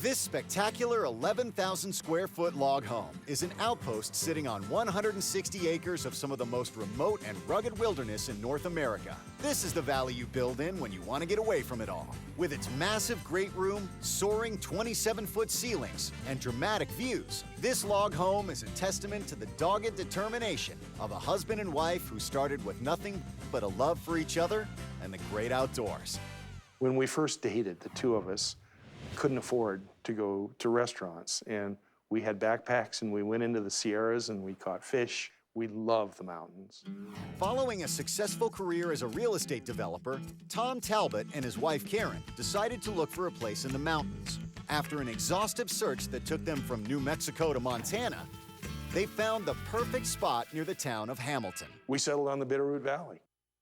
This spectacular 11,000 square foot log home is an outpost sitting on 160 acres of some of the most remote and rugged wilderness in North America. This is the valley you build in when you want to get away from it all. With its massive great room, soaring 27-foot ceilings, and dramatic views, this log home is a testament to the dogged determination of a husband and wife who started with nothing but a love for each other and the great outdoors. When we first dated, the two of us couldn't afford to go to restaurants, and we had backpacks and we went into the Sierras and we caught fish. We loved the mountains. Following a successful career as a real estate developer, Tom Talbot and his wife Karen decided to look for a place in the mountains. After an exhaustive search that took them from New Mexico to Montana, they found the perfect spot near the town of Hamilton. We settled on the Bitterroot Valley.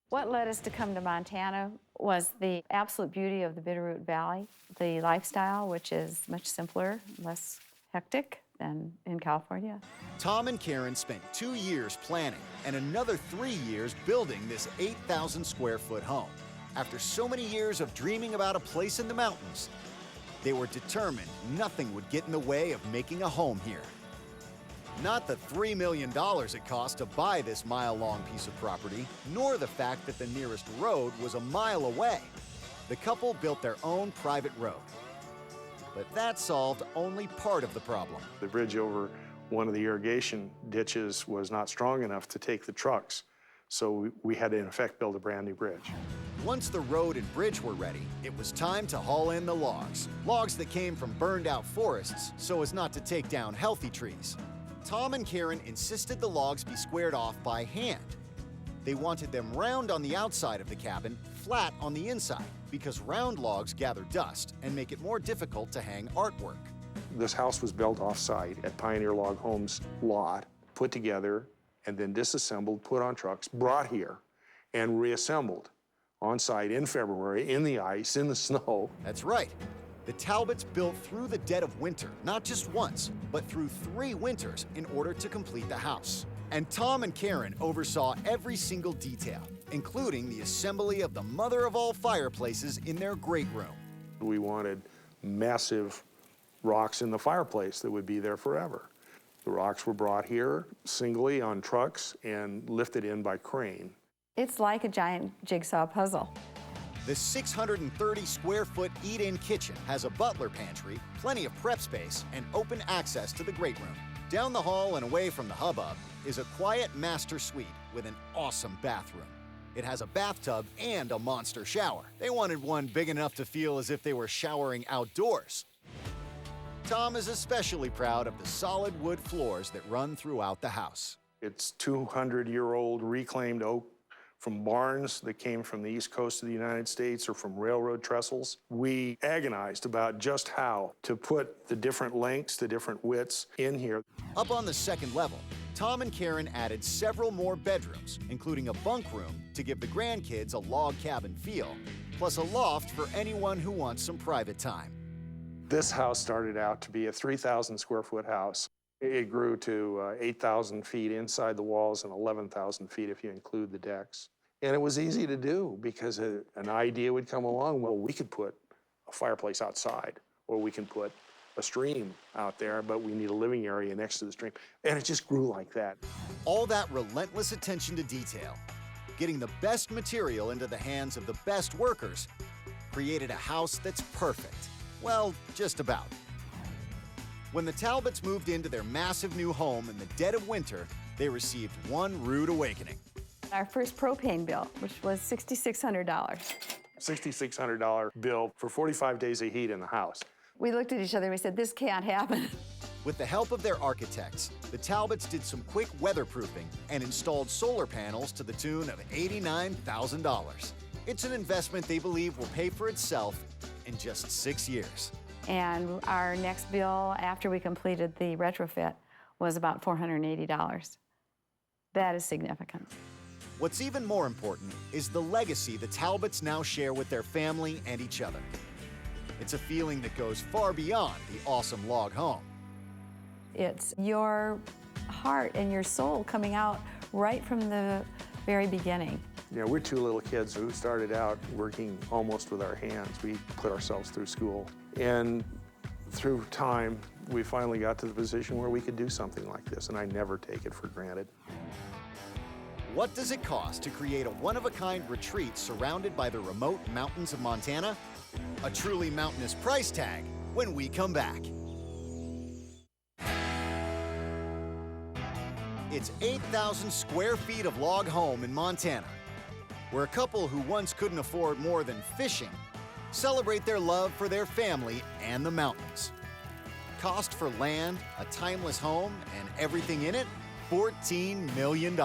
What led us to come to Montana was the absolute beauty of the Bitterroot Valley, the lifestyle, which is much simpler, less hectic than in California. Tom and Karen spent 2 years planning and another 3 years building this 8,000 square foot home. After so many years of dreaming about a place in the mountains, they were determined nothing would get in the way of making a home here. Not the $3 million it cost to buy this mile-long piece of property, nor the fact that the nearest road was a mile away. The couple built their own private road. But that solved only part of the problem. The bridge over one of the irrigation ditches was not strong enough to take the trucks, so we had to, in effect, build a brand new bridge. Once the road and bridge were ready, it was time to haul in the logs. Logs that came from burned-out forests so as not to take down healthy trees. Tom and Karen insisted the logs be squared off by hand. They wanted them round on the outside of the cabin, flat on the inside, because round logs gather dust and make it more difficult to hang artwork. This house was built off-site at Pioneer Log Homes lot, put together, and then disassembled, put on trucks, brought here, and reassembled on-site in February, in the ice, in the snow. That's right. The Talbots built through the dead of winter, not just once, but through 3 winters in order to complete the house. And Tom and Karen oversaw every single detail, including the assembly of the mother of all fireplaces in their great room. We wanted massive rocks in the fireplace that would be there forever. The rocks were brought here singly on trucks and lifted in by crane. It's like a giant jigsaw puzzle. The 630 square foot eat-in kitchen has a butler pantry, plenty of prep space, and open access to the great room. Down the hall and away from the hubbub is a quiet master suite with an awesome bathroom. It has a bathtub and a monster shower. They wanted one big enough to feel as if they were showering outdoors. Tom is especially proud of the solid wood floors that run throughout the house. It's 200-year-old reclaimed oak from barns that came from the east coast of the United States or from railroad trestles. We agonized about just how to put the different lengths, the different widths in here. Up on the second level, Tom and Karen added several more bedrooms, including a bunk room to give the grandkids a log cabin feel, plus a loft for anyone who wants some private time. This house started out to be a 3,000 square foot house. It grew to 8,000 feet inside the walls and 11,000 feet if you include the decks. And it was easy to do because an idea would come along. Well, we could put a fireplace outside, or we can put a stream out there, but we need a living area next to the stream. And it just grew like that. All that relentless attention to detail, getting the best material into the hands of the best workers, created a house that's perfect. Well, just about. When the Talbots moved into their massive new home in the dead of winter, they received one rude awakening. Our first propane bill, which was $6,600. $6,600 bill for 45 days of heat in the house. We looked at each other and we said, this can't happen. With the help of their architects, the Talbots did some quick weatherproofing and installed solar panels to the tune of $89,000. It's an investment they believe will pay for itself in just 6 years. And our next bill after we completed the retrofit was about $480. That is significant. What's even more important is the legacy the Talbots now share with their family and each other. It's a feeling that goes far beyond the awesome log home. It's your heart and your soul coming out right from the very beginning. You know, we're 2 little kids who started out working almost with our hands. We put ourselves through school. And Through time, we finally got to the position where we could do something like this, and I never take it for granted. What does it cost to create a one-of-a-kind retreat surrounded by the remote mountains of Montana? A truly mountainous price tag when we come back. It's 8,000 square feet of log home in Montana, where a couple who once couldn't afford more than fishing celebrate their love for their family and the mountains. Cost for land, a timeless home, and everything in it? $14 million.